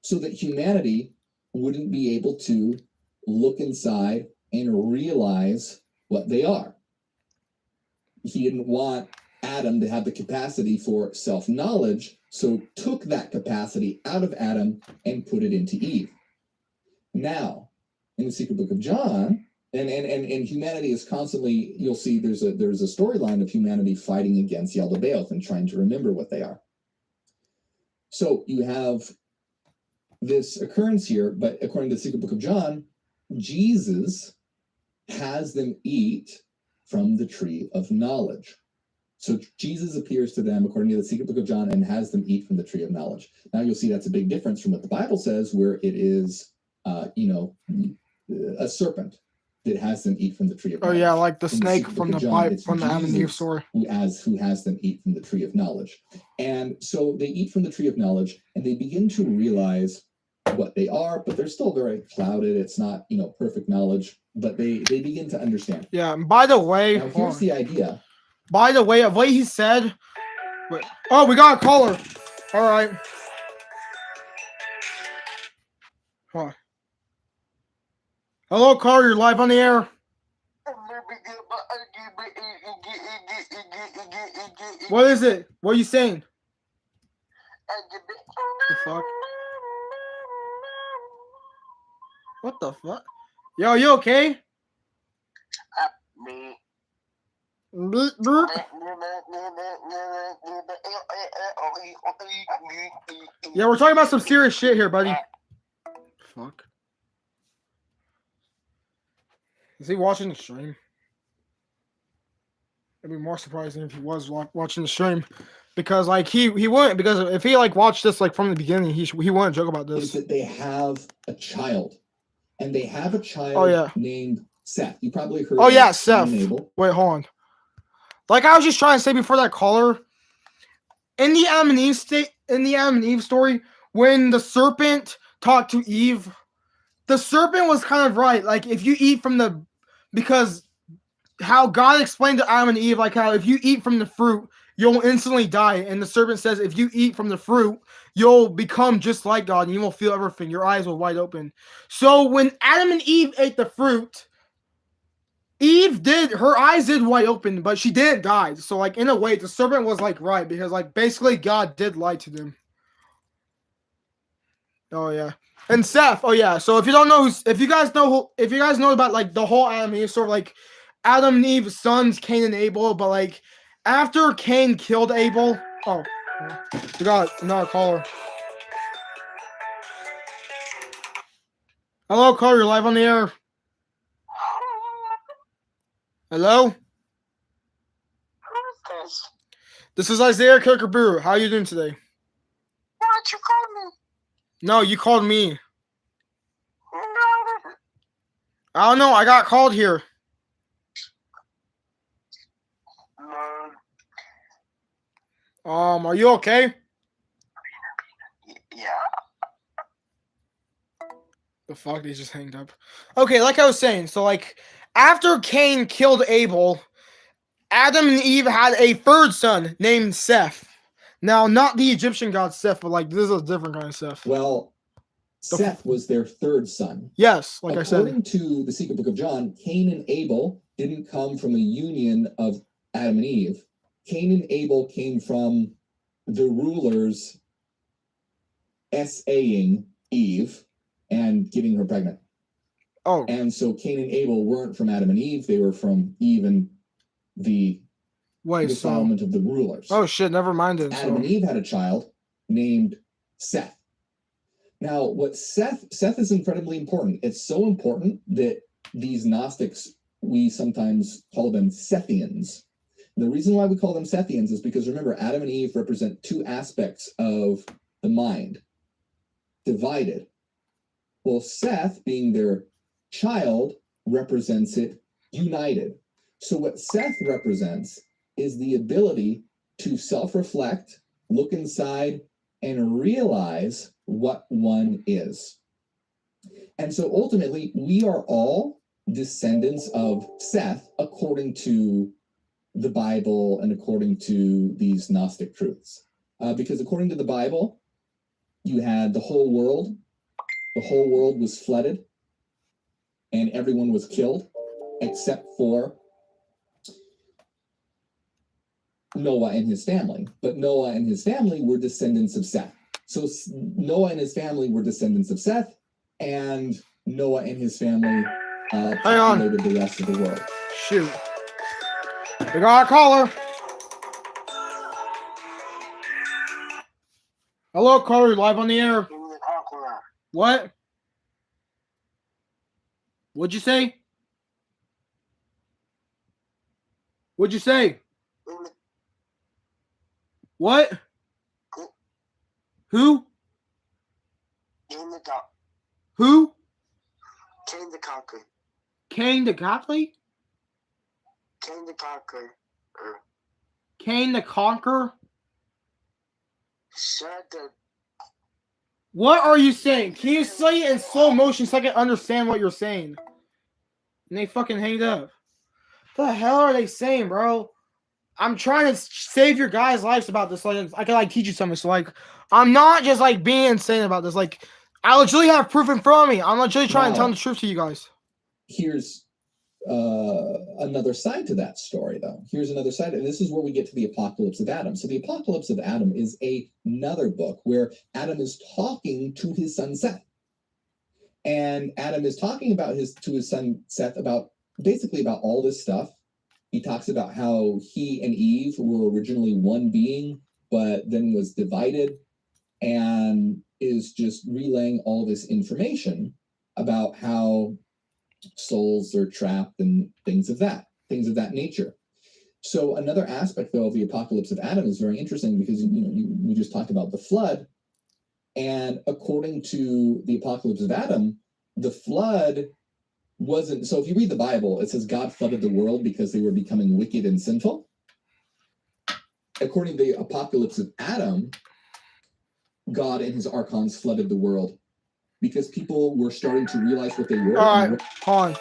so that humanity wouldn't be able to look inside and realize what they are. He didn't want Adam to have the capacity for self-knowledge, so took that capacity out of Adam and put it into Eve. Now, in the Secret Book of John, and humanity is constantly, you'll see there's a storyline of humanity fighting against Yaldabaoth and trying to remember what they are. So you have this occurrence here, but according to the Secret Book of John, Jesus has them eat from the tree of knowledge. So Jesus appears to them, according to the secret book of John, and has them eat from the tree of knowledge. Now you'll see that's a big difference from what the Bible says, where it is, a serpent that has them eat from the tree of knowledge. Oh yeah, like the In snake secret from book the of John, Bible, it's from the Adam and Eve Jesus story. who has them eat from the tree of knowledge. And so they eat from the tree of knowledge, and they begin to realize what they are, but they're still very clouded. It's not, perfect knowledge, but they begin to understand. Yeah, and by the way, Now, here's the idea. By the way, of what he said. Oh, we got a caller. All right. Huh. Hello, caller. You're live on the air. What is it? What are you saying? The fuck? What the fuck? Yo, you okay? Yeah, we're talking about some serious shit here, buddy. Fuck. Is he watching the stream? It'd be more surprising if he was watching the stream, because like he wouldn't, because if he like watched this like from the beginning, he wouldn't joke about this. Is that they have a child, and they have a child Oh, yeah. named Seth. You probably heard. Oh yeah, of Seth. Cain and Abel. Wait, hold on. Like I was just trying to say before that caller, in the Adam and Eve story, when the serpent talked to Eve, the serpent was kind of right. Like if you eat from because how God explained to Adam and Eve, like how if you eat from the fruit, you'll instantly die. And the serpent says, if you eat from the fruit, you'll become just like God and you will feel everything. Your eyes will wide open. So when Adam and Eve ate the fruit, her eyes did wide open, but she didn't die. So like in a way, the serpent was like right, because like basically God did lie to them. Oh yeah. And Seth, oh yeah. So if you don't know if you guys know about like the whole Adam and Eve story, like Adam and Eve's sons, Cain and Abel, but like after Cain killed Abel, we got another caller. Hello, caller, you're live on the air. Hello? Who is this? This is Isaiah Kirkaburu. How are you doing today? Why'd you call me? No, you called me. No. I don't know. I got called here. Are you okay? Yeah. The fuck? They just hanged up. Okay, like I was saying, so like after Cain killed Abel, Adam and Eve had a third son named Seth. Now, not the Egyptian god Seth, but like this is a different kind of Seth. Well, Seth was their third son. Yes, like I said. According to the secret book of John, Cain and Abel didn't come from a union of Adam and Eve. Cain and Abel came from the rulers essaying Eve and getting her pregnant. Oh. And so Cain and Abel weren't from Adam and Eve. They were from Eve and the defilement of the rulers. Oh shit, never mind it. Adam and Eve had a child named Seth. Now, what Seth is incredibly important. It's so important that these Gnostics, we sometimes call them Sethians. The reason why we call them Sethians is because, remember, Adam and Eve represent two aspects of the mind, divided. Well, Seth, being their child, represents it united. So what Seth represents is the ability to self-reflect, look inside, and realize what one is. And so ultimately, we are all descendants of Seth according to the Bible and according to these Gnostic truths. Because according to the Bible, you had the whole world was flooded, and everyone was killed except for Noah and his family. But Noah and his family were descendants of Seth. So Noah and his family were descendants of Seth, and Noah and his family populated the rest of the world. Shoot. We got a caller. Hello, caller. You're live on the air. What? What'd you say? What'd you say? What? Who? King the Con- Who? King the Conqueror. Cain the Godly? King the Conqueror. Cain the Conqueror? Shut the. What are you saying? Can you say it in slow motion so I can understand what you're saying? And they fucking hanged up. The hell are they saying, bro? I'm trying to save your guys' lives about this. Like, I can like teach you something. So like, I'm not just like being insane about this. Like, I literally have proof in front of me. I'm literally trying to tell the truth to you guys. Here's another side to that story, though. Here's another side, and this is where we get to the Apocalypse of Adam. So the Apocalypse of Adam is another book where Adam is talking to his son Seth, and Adam is talking about to his son Seth about basically about all this stuff. He talks about how he and Eve were originally one being, but then was divided, and is just relaying all this information about how souls are trapped and things of that nature. So another aspect, though, of the Apocalypse of Adam is very interesting because we just talked about the flood, and according to the Apocalypse of Adam, the flood wasn't. So if you read the Bible, it says God flooded the world because they were becoming wicked and sinful. According to the Apocalypse of Adam, God and his archons flooded the world because people were starting to realize what they were. All right, hold on.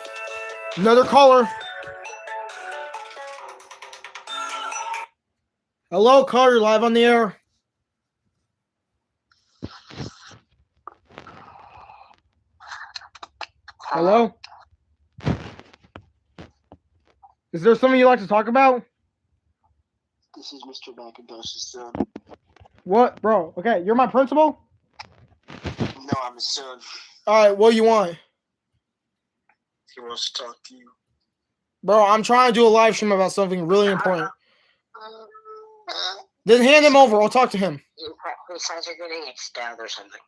Another caller. Hello, caller. You're live on the air. Hello? Is there something you'd like to talk about? This is Mr. McIntosh's son. What, bro? Okay, you're my principal? No, I'm his son. All right, what do you want? He wants to talk to you. Bro, I'm trying to do a live stream about something really important. Then hand him over. I'll talk to him. He sounds like getting stabbed or something.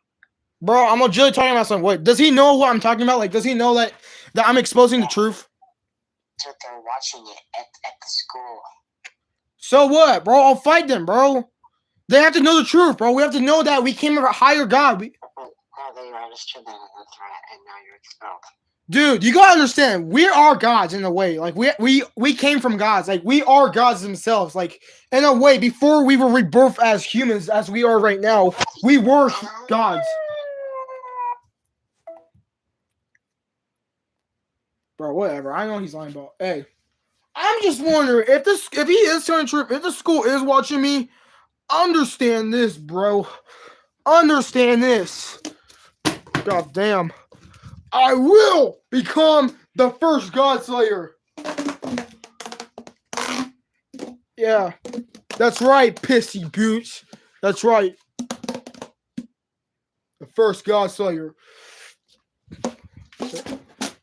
Bro, I'm legitimately talking about something. Wait, does he know what I'm talking about? Like, does he know that I'm exposing the truth? That's what they're watching it at the school. So what, bro? I'll fight them, bro. They have to know the truth, bro. We have to know that we came from a higher God. Now they understood that as a threat, and now you're expelled. Dude, you gotta understand, we are gods in a way. Like we came from gods. Like we are gods themselves. Like in a way, before we were rebirthed as humans, as we are right now, we were gods. Bro, whatever. I know he's lying about. Hey, I'm just wondering if he is telling the truth, if the school is watching me, understand this, bro. Understand this. God damn. I will become the first God Slayer. Yeah, that's right, pissy boots. That's right. The first God Slayer.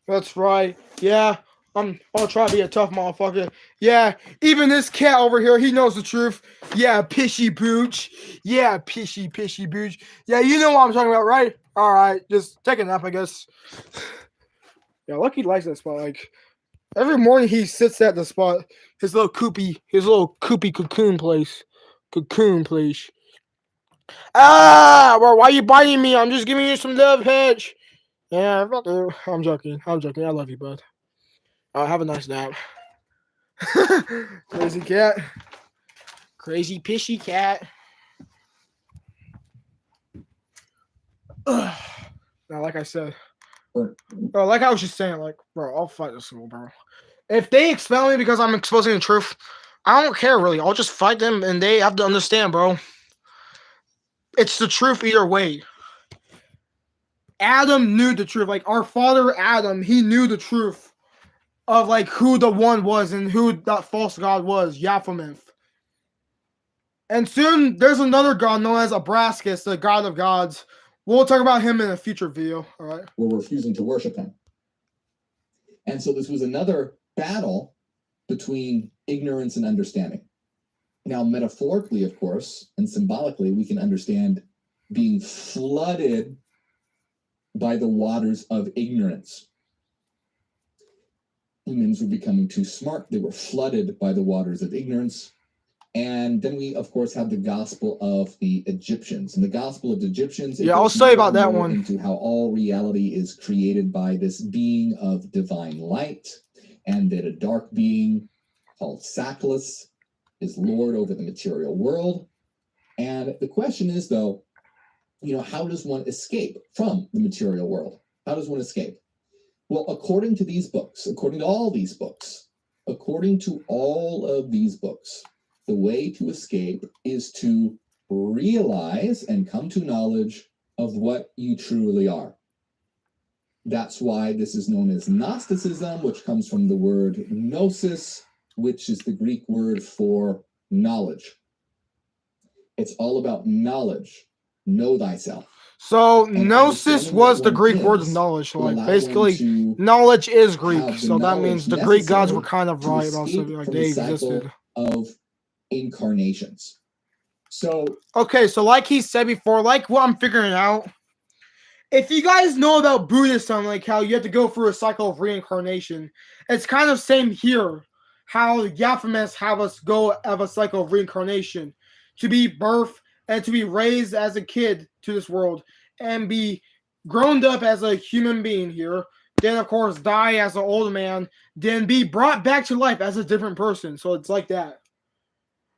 That's right. Yeah, I'll try to be a tough motherfucker. Yeah, even this cat over here, he knows the truth. Yeah, pissy booch. Yeah, pissy booch. Yeah, you know what I'm talking about, right? All right, just take a nap, I guess. Yeah, Lucky likes that spot. Like every morning, he sits at the spot. His little coopy cocoon place. Ah, bro, why are you biting me? I'm just giving you some love, Hedge. Yeah, I'm joking. I love you, bud. Have a nice nap. Crazy cat. Crazy pishy cat. Now, like I said, bro, like I was just saying, like, bro, I'll fight this school, bro. If they expel me because I'm exposing the truth, I don't care, really. I'll just fight them, and they have to understand, bro. It's the truth either way. Adam knew the truth. Like, our father Adam, he knew the truth of, like, who the one was and who that false god was, Baphomet. And soon, there's another god known as Abraxas, the god of gods. We'll talk about him in a future video, all right? We're refusing to worship him. And so this was another battle between ignorance and understanding. Now, metaphorically, of course, and symbolically, we can understand being flooded by the waters of ignorance. Humans were becoming too smart. They were flooded by the waters of ignorance. And then we, of course, have the Gospel of the Egyptians. And the Gospel of the Egyptians, Yeah, I'll say about that more one. into how all reality is created by this being of divine light, and that a dark being called Sackless is Lord over the material world. And the question is, though, how does one escape from the material world? How does one escape? Well, according to these books, according to all these books, according to all of these books, the way to escape is to realize and come to knowledge of what you truly are. That's why this is known as Gnosticism, which comes from the word gnosis, which is the Greek word for knowledge. It's all about knowledge. Know thyself. So And gnosis understanding was what the one Greek word of is knowledge. So will like allow basically, one to knowledge is Greek. have the So that means the Greek gods were necessary kind of to right about escape something like from they the cycle existed. of incarnations. So Okay, so like he said before, like what I'm figuring out, if you guys know about Buddhism, like how you have to go through a cycle of reincarnation, it's kind of same here. How the Yaphamists have us go have a cycle of reincarnation to be birthed and to be raised as a kid to this world and be grown up as a human being here. Then, of course, die as an old man, then be brought back to life as a different person. So it's like that.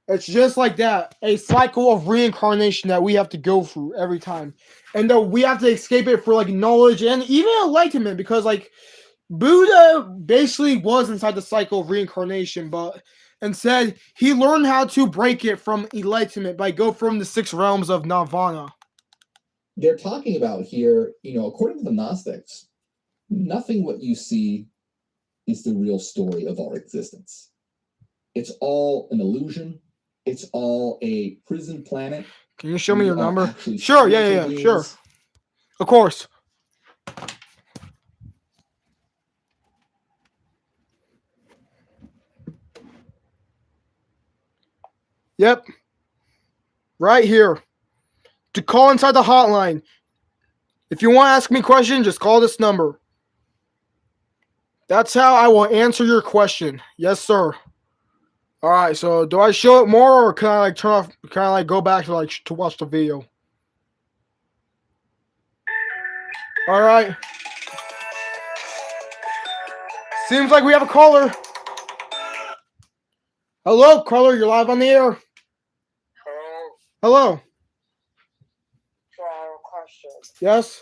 It's just like that, a cycle of reincarnation that we have to go through every time. And though we have to escape it for like knowledge and even enlightenment, because like Buddha basically was inside the cycle of reincarnation, but instead he learned how to break it from enlightenment by go from the 6 realms of nirvana. they're talking about here, according to the Gnostics, nothing what you see is the real story of our existence. It's all an illusion. It's all a prison planet. Can you show me your We are number? actually Sure, yeah, spiritual sure. beings. Of course. Yep. Right here. To call inside the hotline. If you want to ask me a question, just call this number. That's how I will answer your question. Yes, sir. All right, so do I show it more or can I like turn off, can I like go back to like to watch the video? All right. Seems like we have a caller. Hello, caller, you're live on the air. Hello. Hello. So I have a question. Yes.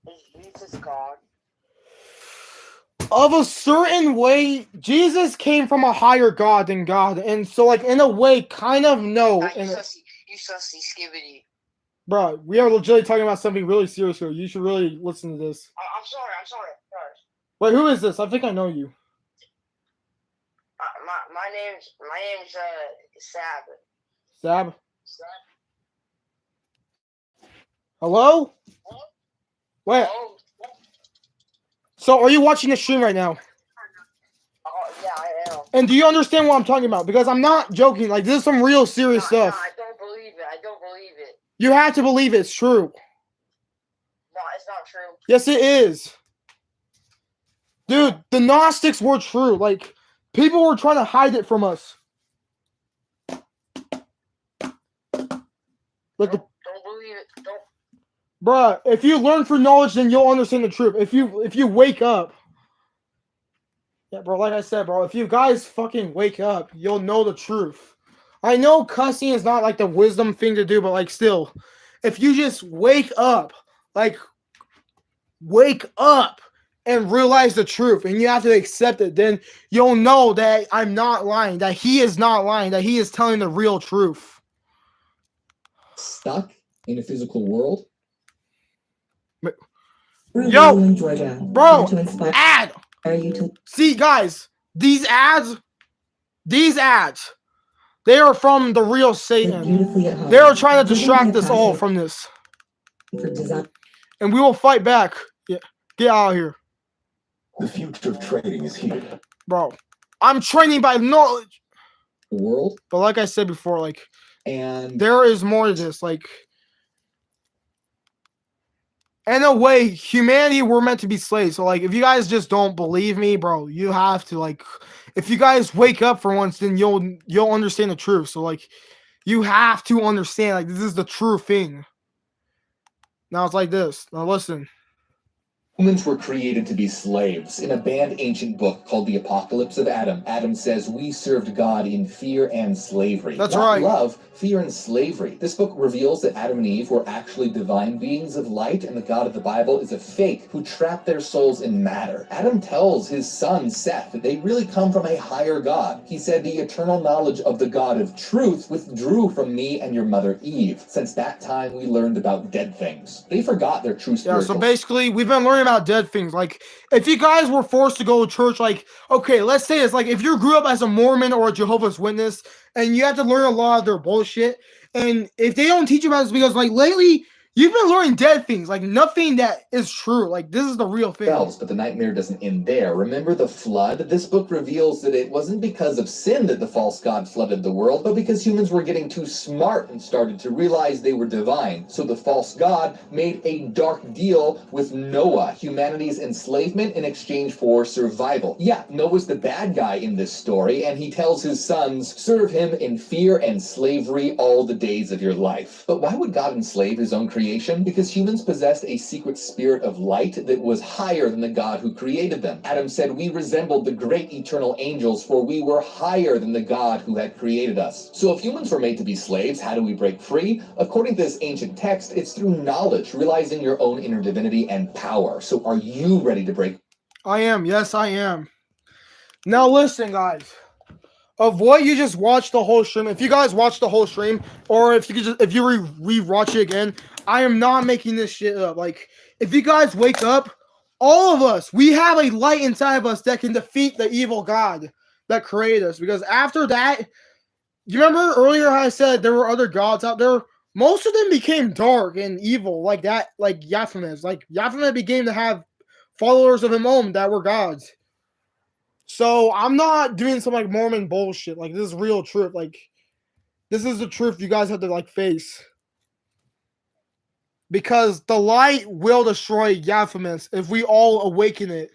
Is Jesus God? Of a certain way, Jesus came from a higher God than God, and so like in a way, kind of no. You And sussy skibbity. bro, we are legitimately talking about something really serious here. You should really listen to this. I'm sorry. Wait, who is this? I think I know you. My name's Sab. Sab. Hello? Wait. Oh, So are you watching the stream right now? yeah, I am. And do you understand what I'm talking about? Because I'm not joking. Like this is some real serious No, stuff. I don't believe it. You have to believe it's true. No, it's not true. Yes, it is. Dude, the Gnostics were true. Like, people were trying to hide it from us. Like, Don't believe it. Don't. bruh, if you learn through knowledge, then you'll understand the truth. If you wake up. Yeah, bro, like I said, bro, if you guys fucking wake up, you'll know the truth. I know cussing is not like the wisdom thing to do, but like still, if you just wake up, like, wake up and realize the truth and you have to accept it, then you'll know that I'm not lying, that he is not lying, that he is telling the real truth. Stuck in a physical world. Yo, bro, ad. See, guys, these ads, they are from the real Satan. They are trying to distract us all from this. And we will fight back. Yeah, get out of here. The future of trading is here. Bro, I'm training by knowledge. The world. But like I said before, like, and there is more to this. Like, in a way, humanity were meant to be slaves. So like, if you guys just don't believe me, bro, you have to like, if you guys wake up for once, then you'll understand the truth. So like, you have to understand like this is the true thing. Now it's like this. Now listen. Humans were created to be slaves. In a banned ancient book called The Apocalypse of Adam, Adam says we served God in fear and slavery. That's Not right. love, fear and slavery. This book reveals that Adam and Eve were actually divine beings of light, and the God of the Bible is a fake who trapped their souls in matter. Adam tells his son Seth that they really come from a higher God. He said the eternal knowledge of the God of truth withdrew from me and your mother Eve. Since that time, we learned about dead things. They forgot their true spiritual. Yeah, so basically, we've been learning about dead things. Like, if you guys were forced to go to church, like, okay, let's say it's like if you grew up as a Mormon or a Jehovah's Witness, and you have to learn a lot of their bullshit, and if they don't teach you about this, because like lately, you've been learning dead things, like nothing that is true. Like, this is the real thing. But the nightmare doesn't end there. Remember the flood? This book reveals that it wasn't because of sin that the false god flooded the world, but because humans were getting too smart and started to realize they were divine. So the false god made a dark deal with Noah, humanity's enslavement in exchange for survival. Yeah, Noah's the bad guy in this story, and he tells his sons, serve him in fear and slavery all the days of your life. But why would God enslave his own creation? Because humans possessed a secret spirit of light that was higher than the God who created them. Adam said we resembled the great eternal angels, for we were higher than the God who had created us. So if humans were made to be slaves, how do we break free? According to this ancient text, it's through knowledge, realizing your own inner divinity and power. So are you ready to break? I am. Yes, I am. Now listen, guys. Of what you just watched the whole stream, if you guys watched the whole stream, or if you re-watch it again, I am not making this shit up. Like, if you guys wake up, all of us, we have a light inside of us that can defeat the evil God that created us. Because after that, you remember earlier how I said there were other gods out there? Most of them became dark and evil, like that, like Baphomet. Like Baphomet began to have followers of him own that were gods. So I'm not doing some like Mormon bullshit. Like, this is real truth. Like, this is the truth you guys have to like face. Because the light will destroy Baphomet if we all awaken it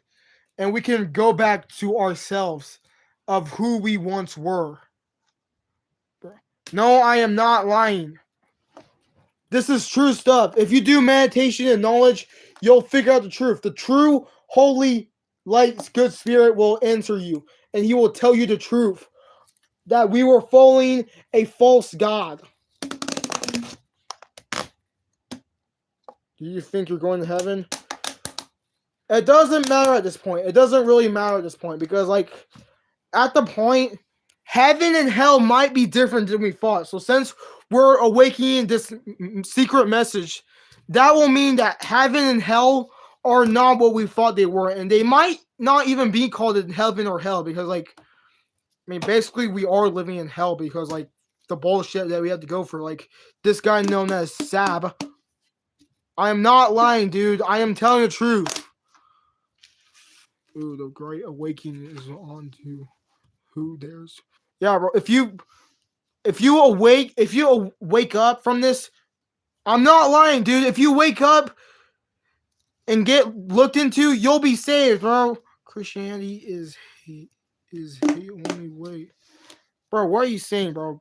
and we can go back to ourselves of who we once were. No, I am not lying. This is true stuff. If you do meditation and knowledge, you'll figure out the truth. The true, holy, light's good spirit will answer you, and he will tell you the truth that we were following a false god. Do you think you're going to heaven? It doesn't matter at this point. It doesn't really matter at this point because, like, at the point, heaven and hell might be different than we thought. So since we're awakening this secret message, that will mean that heaven and hell are not what we thought they were, and they might not even be called in heaven or hell because, like, I mean, basically we are living in hell because, like, the bullshit that we had to go for, like, this guy known as Sab. I am not lying, dude. I am telling the truth. Ooh, the great awakening is on to who dares. Yeah, bro. If you wake up from this, I'm not lying, dude. If you wake up and get looked into, you'll be saved, bro. Christianity is the only way. Bro, what are you saying, bro?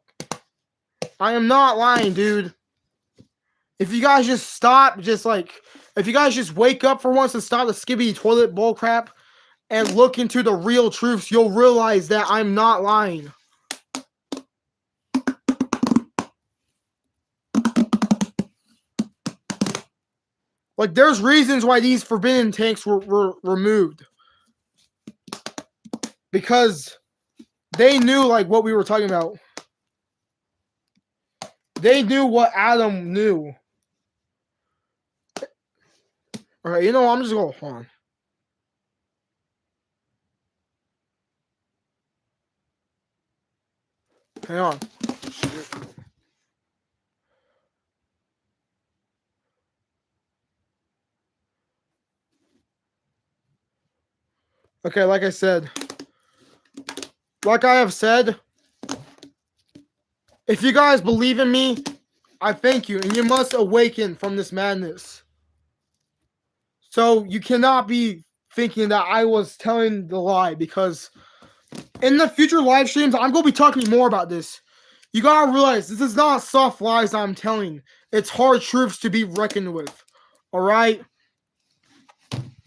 I am not lying, dude. If you guys just stop, if you guys just wake up for once and stop the skibby toilet bull crap and look into the real truths, you'll realize that I'm not lying. Like, there's reasons why these forbidden tanks were removed. Because they knew, like, what we were talking about. They knew what Adam knew. Alright, you know what? I'm just going to hold on. Hang on. Okay, like I have said, if you guys believe in me, I thank you, and you must awaken from this madness. So you cannot be thinking that I was telling the lie, because in the future live streams, I'm going to be talking more about this. You got to realize this is not soft lies I'm telling. It's hard truths to be reckoned with. All right?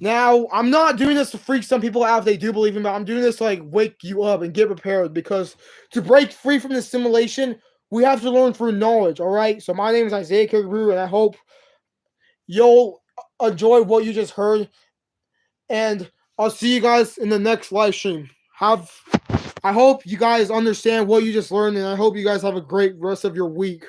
Now, I'm not doing this to freak some people out if they do believe in me. I'm doing this to like wake you up and get prepared, because to break free from this simulation, we have to learn through knowledge. All right? So my name is Isaiah Kiriru, and I hope you'll enjoy what you just heard. And I'll see you guys in the next live stream. I hope you guys understand what you just learned, and I hope you guys have a great rest of your week.